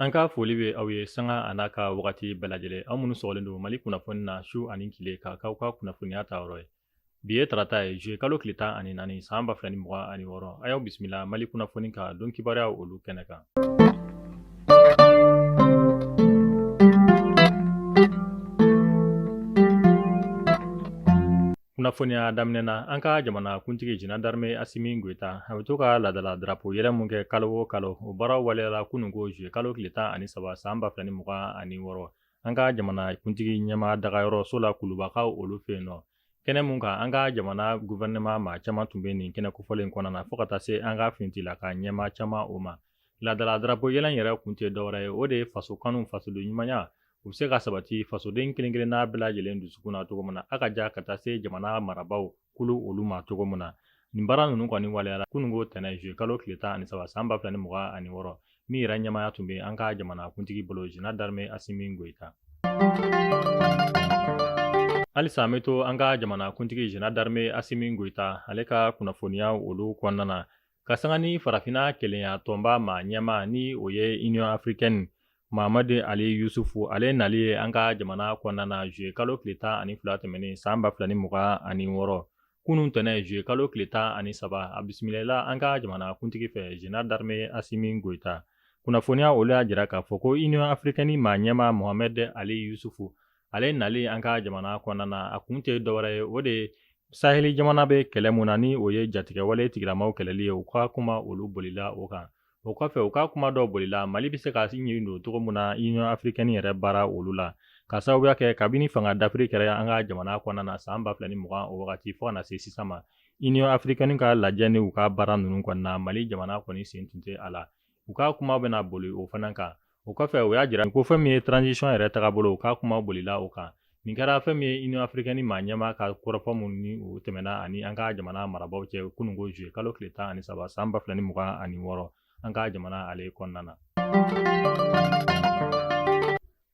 An ka foli bɛ aw ye sanga a n'a ka wagati bɛɛ lajɛlen aw minnu sɔgɔlen don Mali kunnafoni na su ani tile ka k'aw ka kunnafoniya ta yɔrɔ ye. Bi ye tarata ye juillet kalo tile 14 san 2026 a y'aw bisimila Mali kunnafoni ka don kibaruya olu kɛnɛ kan. Kunnafoniya daminɛna an ka jamana kuntigi Général d'armée Assimi Goïta a bɛ to ka laadala drapeau yɛlɛ mun kɛ kalo o kalo o baaraw waleyala kununko juillet kalo tile 13 san 2026 an ka jamana kuntigi ɲɛma dagayɔrɔ so la kulubakaw olu fɛ yen nɔ. Kɛnɛ mun kan an ka jamana gouvernement maa caman tun bɛ nin kɛnɛ kofɔlen kɔnɔna na fo ka taa se an ka finitigilaka ɲɛma caman o ma. Laadala drapeau yɛlɛ yɛrɛ kun tɛ dɔwɛrɛ ye o de ye faso kanu fasoden ɲumanya u bɛ se ka sabati fasoden kelen kelenna bɛɛ lajɛlen dusukun na cogo min na a ka ja ka taa se jamana marabaw kulu olu ma cogo min na nin baara ninnu kɔni waleyala kununko tɛnɛ juillet kalo tile 13 san 2026 min yɛrɛ ɲɛmaya tun bɛ an ka jamana kuntigi bolo Général d'armée Assimi Goïta. Halisa an bɛ to an ka jamana kuntigi Général d'armée Assimi Goïta ale ka kunnafoniya olu kɔnɔna na ka sanga ni farafinna kelenya tɔnba maa ɲɛma ni o ye Union africaine Mahamadu Ali Yusufu ale nali ye an ka jamana kɔnɔna na juillet kalo tile 12 tɛmɛnen san 2026 kunun tɛnɛ juillet kalo tile 13 a bisimilayila an ka jamana kuntigi fɛ Général d'armée Assimi Goïta. Kunnafoniya olu y'a jira k'a fɔ ko Union africaine maa ɲɛma Mahamadu Ali Yusufu ale nali an ka jamana kɔnɔna na a kun tɛ dɔwɛrɛ ye o de Saheli jamana bɛ kɛlɛ mun na ni o ye jatigɛwale tigilamaw kɛlɛli ye u ka kuma olu bolila o kan. O kɔfɛ u ka kuma dɔ bolila Mali bɛ se ka ɲin don cogo min na Union africaine yɛrɛ baara olu la ka sababuya kɛ kabini fanga dafiri kɛra an ka jamana kɔnɔna na san 2020 o wagati fo ka na se sisan ma Union africaine ka lajɛ ni u ka baara ninnu kɔni na Mali jamana kɔni sen tun tɛ a la u ka kuma bɛna boli o fana kan o kɔfɛ o y'a jira ko fɛn min ye transition yɛrɛ tagabolo u ka kuma bolila o kan nin kɛra fɛn min ye Union africaine maa ɲɛma ka kɔrɔfɔ mun ni o tɛmɛna ani an ka jamana marabaw cɛ kununko juillet kalo tile 13 san 2026 an ka jamana ale kɔnɔna na.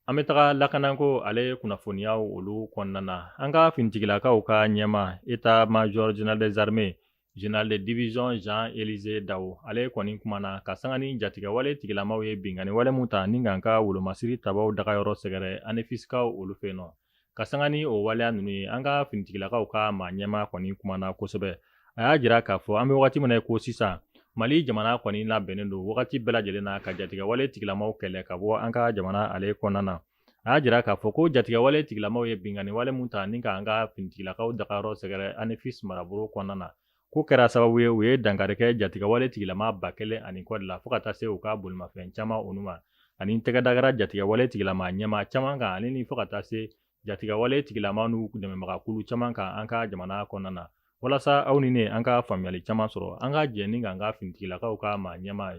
An bɛ taga lakanako ale kunnafoniyaw olu kɔnɔna na an ka finitigilakaw ka ɲɛma état major général des armées général de division Jean-Élisée Dawo ale kɔni kumana ka sanga ni jatigɛwale tigilamaw ye binganiwale mun ta ni kan ka wolomasiri tabaw dagayɔrɔ sɛgɛrɛ ANEFISCAW olu fɛ nɔ ka sanga ni o waleya ninnu ye an ka finitigilakaw ka maa ɲɛma kɔni kumana kosɛbɛ a y'a jira k'a fɔ an bɛ wagati min na ko sisan Mali jamana kɔni labɛnnen don wagati bɛɛ lajɛlen na ka jatigɛwale tigilamaw kɛlɛ ka bɔ an ka jamana ale kɔnɔna na a y'a jira k'a fɔ ko jatigɛwale tigilamaw ye binganiwale mun ta ni ka an ka finitigilakaw dagayɔrɔ sɛgɛrɛ ANEFIS marabolo kɔnɔna na ko kɛra sababu ye u ye dankari kɛ jatigɛwale tigilama 1000 ani kɔ de la fo ka taa se u ka bolimafɛn caman olu ma ani tɛgɛ dagara jatigɛwale tigilama ɲɛma caman kan ani ni fo ka taa se jatigɛwale tigilama n'u dɛmɛbagakulu caman kan an ka jamana kɔnɔna na walasa aw ni ne an ka faamuyali caman sɔrɔ an ka jɛ ni ka an ka finitigilakaw ka maa ɲɛma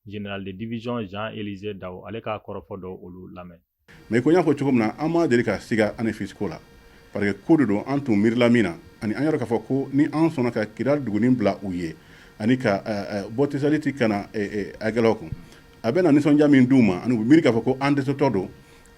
général de division Jean-Élisée Dawo ale ka kɔrɔfɔ dɔ olu lamɛn. Mais ko n y'a fɔ cogo min na an ma deli ka siga ANEFIS ko la parce que ko de don an tun miirila min na ani an yɔrɔ k'a fɔ ko ni an sɔnna ka Kidal dugunin bila u ye ani ka bɔ Tesaliti ka na Agɛlɛw kun a bɛ na nisɔndiya min d'u ma ani u miiri k'a fɔ ko an dɛsɛtɔ don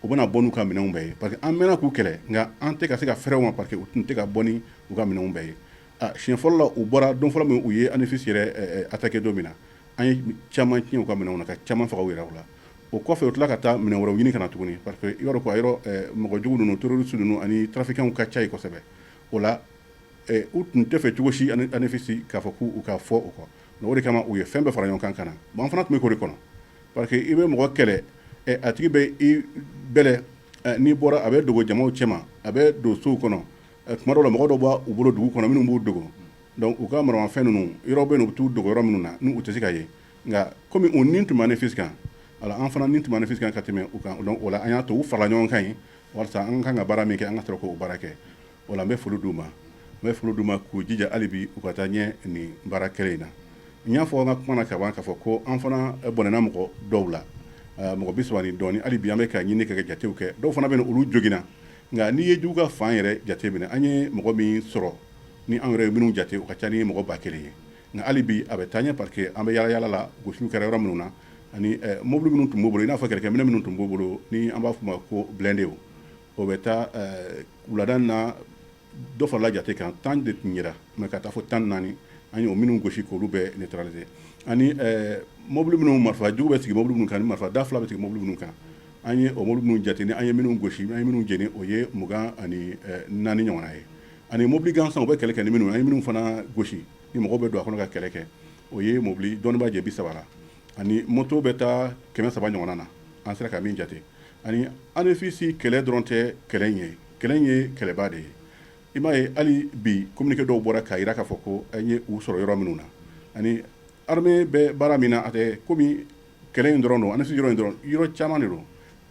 u bɛna bɔ n'u ka minɛnw bɛɛ ye parce que an mɛnna k'u kɛlɛ nka an tɛ ka se ka fɛrɛw ma parce que u tun tɛ ka bɔ ni u ka minɛnw bɛɛ ye siɲɛ fɔlɔ la u bɔra don fɔlɔ min u ye ANEFIS yɛrɛ attaqué don min na an ye caman tiɲɛ u ka minɛnw na ka caman faga u yɛrɛ la o kɔfɛ u tila ka taa minɛn wɛrɛw ɲini ka na tuguni parce que i b'a dɔn ko a yɔrɔ mɔgɔ jugu ninnu terroriste ninnu ani trafiquants ka ca yen kosɛbɛ o la u tun tɛ fɛ cogo si ANEFIS k'a fɔ k'u ka fɔ o kɔ o de kama u ye fɛn bɛɛ fara ɲɔgɔn kan ka na bon an fana tun bɛ k'o de kɔnɔ parce que i bɛ mɔgɔ kɛlɛ a tigi bɛ i bɛlɛ n'i bɔra a bɛ dogo jamaw cɛma a bɛ don sow kɔnɔ tuma dɔw la mɔgɔ dɔw b'u bolo dugu kɔnɔ minnu b'u dogo donc u ka maramafɛn ninnu yɔrɔ bɛ yen u bɛ t'u dogo yɔrɔ minnu na n'u tɛ se ka ye nka komi u nin tun bɛ ANEFIS kan alors an fana nin tun bɛ ANEFIS kan ka tɛmɛ u kan donc o la an y'a to u farala ɲɔgɔn kan yen walasa an kan ka baara min kɛ an ka sɔrɔ k'o baara kɛ o la n bɛ foli d'u ma k'u jija hali bi u ka taa ɲɛ nin baara kɛlɛ in na n y'a fɔ n ka kuma na ka ban k'a fɔ ko an fana bɔnɛna mɔgɔ dɔw la mɔgɔ 30 ni dɔɔni hali bi an bɛ ka ɲini ka jatew kɛ dɔw fana bɛ yen olu joginna nka n'i ye jugu ka fan yɛrɛ jate minɛ an ye mɔgɔ min sɔrɔ ni an yɛrɛ minnu jate u ka ca ni mɔgɔ 1000 ye nka hali bi a bɛ taa ɲɛ parce que an bɛ yala la gosiliw kɛra yɔrɔ minnu na ani mobili minnu tun b'o bolo i n'a fɔ kɛlɛkɛminɛ minnu tun b'o bolo ni an b'a fɔ ma ko blindé o bɛ taa wulada na dɔ farala jate kan 10 de tun yera mais ka taa fɔ 14 an y'o minnu gosi k'olu bɛɛ neutraliser ani mobile minnu marfa jugu bɛ sigi mobile minnu kan ni marfa da fila bɛ sigi mobile minnu kan an ye o mobile minnu jate ni an ye minnu gosi an ye minnu jeni o ye 24 ɲɔgɔnna ye ani mobile gansan u bɛ kɛlɛ kɛ ni minnu an ye minnu fana gosi ni mɔgɔw bɛ don a kɔnɔ ka kɛlɛ kɛ o ye mobile dɔnnibaa jɛ 30 la ani moto bɛ taa 300 ɲɔgɔnna na an sera ka min jate ani ANEFIS kɛlɛ dɔrɔn tɛ kɛlɛ in ye kɛlɛba de ye i m'a ye hali bi communiqué dɔw bɔra k'a jira k'a fɔ ko an ye u sɔrɔ yɔrɔ minnu na ani armée bɛ baara min na a tɛ komi kɛlɛ in dɔrɔn don ANEFIS yɔrɔ in dɔrɔn yɔrɔ caman de don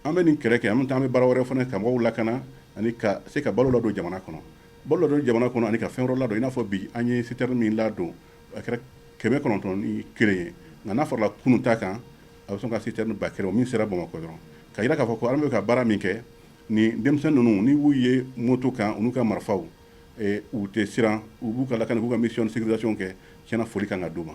an bɛ nin kɛlɛ kɛ an bɛ baara wɛrɛ fana ka mɔgɔw lakana ani ka se ka balo ladon jamana kɔnɔ balo ladon jamana kɔnɔ ani ka fɛn wɛrɛ ladon i n'a fɔ bi an ye citerne min ladon a kɛra 901 ye nka n'a fɔra kunun ta kan a bɛ sɔn ka citerne 1000 o min sera Bamakɔ dɔrɔn ka jira k'a fɔ ko armée bɛ ka baara min kɛ ni denmisɛn ninnu ni y'u ye moto kan u n'u ka marifaw u tɛ siran u b'u ka lakana k'u ka mission de sécurisation kɛ tiɲɛna foli kan ka d'u ma.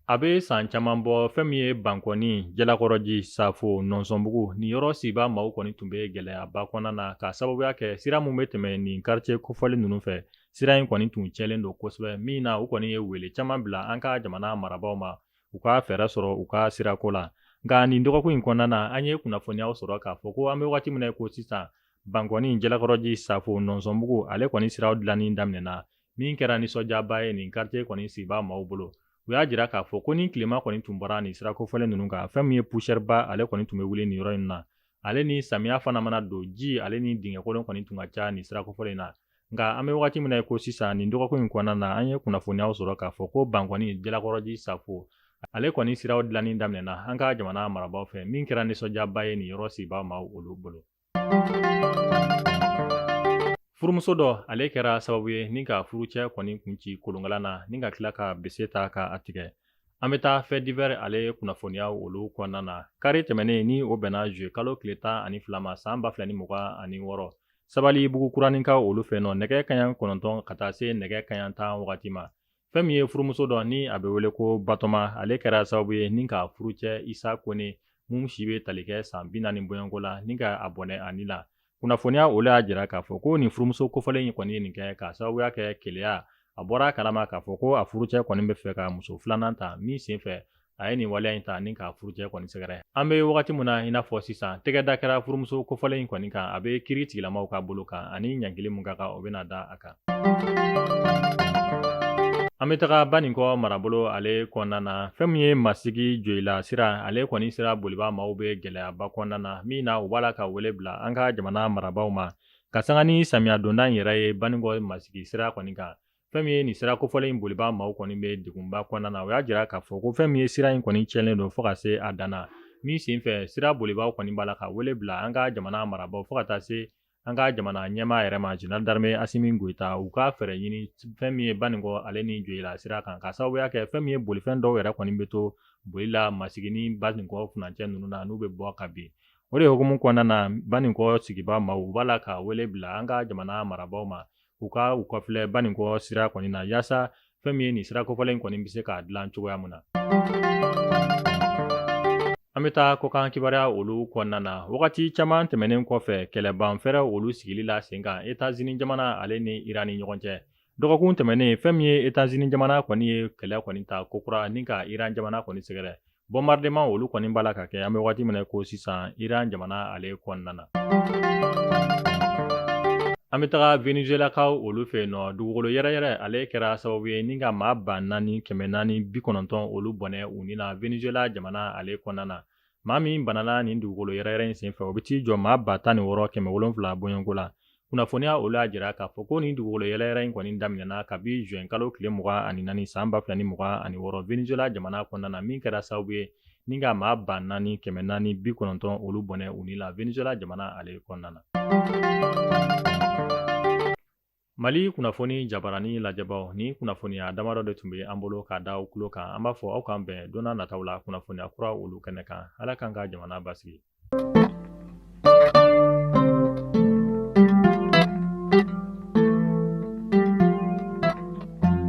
A bɛ san caman bɔ fɛn min ye Bankɔni, Jalakɔrɔji, Safo, Nɔnsɔnbugu ni yɔrɔ sigibaa maaw kɔni tun bɛ gɛlɛyaba kɔnɔna na ka sababuya kɛ sira min bɛ tɛmɛ nin quartier kofɔlen ninnu fɛ sira in kɔni tun cɛlen don kosɛbɛ min na u kɔni ye wele caman bila an ka jamana marabaaw ma u ka fɛɛrɛ sɔrɔ u ka sirako la nka nin dɔgɔkun in kɔnɔna na an ye kunnafoniyaw sɔrɔ k'a fɔ ko an bɛ wagati min na ko sisan Bankɔni, Jalakɔrɔji, Safo, Nɔnsɔnbugu ale kɔni siraw dilanni daminɛna min kɛra nisɔndiyaba ye nin quartier kɔni sigibaa maaw bolo u y'a jira k'a fɔ ko ni tilema kɔni tun bɔra nin sirakofɔlen ninnu kan fɛn min ye poussière ba ale kɔni tun bɛ wuli nin yɔrɔ in na ale ni samiya fana mana don ji ale ni dingɛkolon kɔni tun ka ca nin sirakofɔlen in na nka an bɛ wagati min na ko sisan nin dɔgɔkun in kɔnɔna na an ye kunnafoniyaw sɔrɔ k'a fɔ ko Bankɔni, Jalakɔrɔji, Safo ale kɔni siraw dilanni daminɛna an ka jamana marabaaw fɛ min kɛra nisɔndiyaba ye nin yɔrɔ sigibaa maaw olu bolo. Furumuso dɔ ale kɛra sababu ye ni ka furucɛ kɔni kunci kolonkala na ni ka tila ka bese ta k'a tigɛ an bɛ taa fait divers ale kunnafoniya olu kɔnɔna na kari tɛmɛnen ni o bɛnna juillet kalo tile 12 ma san 2026 sabali bugu kuraninka olu fɛ nɔ nɛgɛ kaɲa 9 ka taa se nɛgɛ kaɲa 10 wagati ma fɛn min ye furumuso dɔ ni a bɛ wele ko Batoma ale kɛra sababu ye ni ka furucɛ Isa Kone mun si bɛ tali kɛ san 40 bɔɲɔnko la ni ka a bɔnɛ ani la kunnafoniya olu y'a jira k'a fɔ ko nin furumuso kofɔlen in kɔni ye nin kɛ k'a sababuya kɛ keleya a bɔra kalama k'a fɔ ko a furucɛ kɔni bɛ fɛ ka muso filanan ta min sen fɛ a ye nin waleya in ta ni ka furucɛ kɔni sɛgɛrɛ an bɛ wagati min na i n'a fɔ sisan tɛgɛ da kɛra furumuso kofɔlen in kɔni kan a bɛ kiiri tigilamaw ka bolo kan ani ɲankili mun ka kan o bɛna da a kan. An bɛ taga Baninkɔ marabolo ale kɔnɔna na fɛn min ye Masigi Joyila sira ale kɔni sira boliba maaw bɛ gɛlɛyaba kɔnɔna na min na u b'a la ka wele bila an ka jamana marabaaw ma ka sanga ni samiya donda in yɛrɛ ye Baninkɔ Masigi sira kɔni kan fɛn min ye nin sira kofɔlen in boliba maaw kɔni bɛ degunba kɔnɔna na o y'a jira k'a fɔ ko fɛn min ye sira in kɔni cɛnlen don fo ka se a danna min sen fɛ sira bolibaw kɔni b'a la ka wele bila an ka jamana marabaaw fo ka taa se an ka jamana ɲɛmaa yɛrɛ ma Général d'armée Asimi Goita u ka fɛɛrɛ ɲini fɛn min ye Baninkɔ ale ni Joyila sira kan ka sababuya kɛ fɛn min ye bolifɛn dɔw yɛrɛ kɔni bɛ to boli la Masigi ni Baninkɔ furancɛ ninnu na n'u bɛ bɔ ka bin o de hukumu kɔnɔna na Baninkɔ sigibaa maaw u b'a la ka wele bila an ka jamana marabaaw ma u ka u kɔfilɛ Baninkɔ sira kɔni na yaasa fɛn min ye nin sira kofɔlen kɔni bɛ se k'a dilan cogoya min na. An bɛ taa kɔkan kibaruya olu kɔnɔna na wagati caman tɛmɛnen kɔfɛ kɛlɛban fɛrɛ olu sigili la sen kan États-Unis jamana ale ni Iran ni ɲɔgɔn cɛ dɔgɔkun tɛmɛnen fɛn min ye États-Unis jamana kɔni ye kɛlɛ kɔni ta kokura ni ka Iran jamana kɔni sɛgɛrɛ bombardement olu kɔni b'a la ka kɛ an bɛ wagati min na ko sisan Iran jamana ale kɔnɔna na. An bɛ taga Venezuelakaw olu fɛ yen nɔ dugukolo yɛrɛ ale kɛra sababu ye ni ka maa 4,490 olu bɔnɛ u ni na Venezuela jamana ale kɔnɔna na maa min banala nin dugukolo yɛrɛ in senfɛ o bɛ t'i jɔ maa 16,700 bɔɲɔnko la kunnafoniya olu y'a jira k'a fɔ ko nin dugukolo yɛrɛ in kɔni daminɛna kabi juin kalo tile 24 san 2026 Venezuela jamana kɔnɔna na min kɛra sababu ye ni ka maa 4,490 olu bɔnɛ u ni la Venezuela jamana ale kɔnɔna na. Mali kunnafoni jabarani lajɛbaw ni kunnafoniya damadɔ de tun bɛ an bolo k'a da aw tulo kan an b'a fɔ aw k'an bɛn donna nataw la kunnafoniya kura olu kɛnɛ kan ala k'an ka jamana basigi.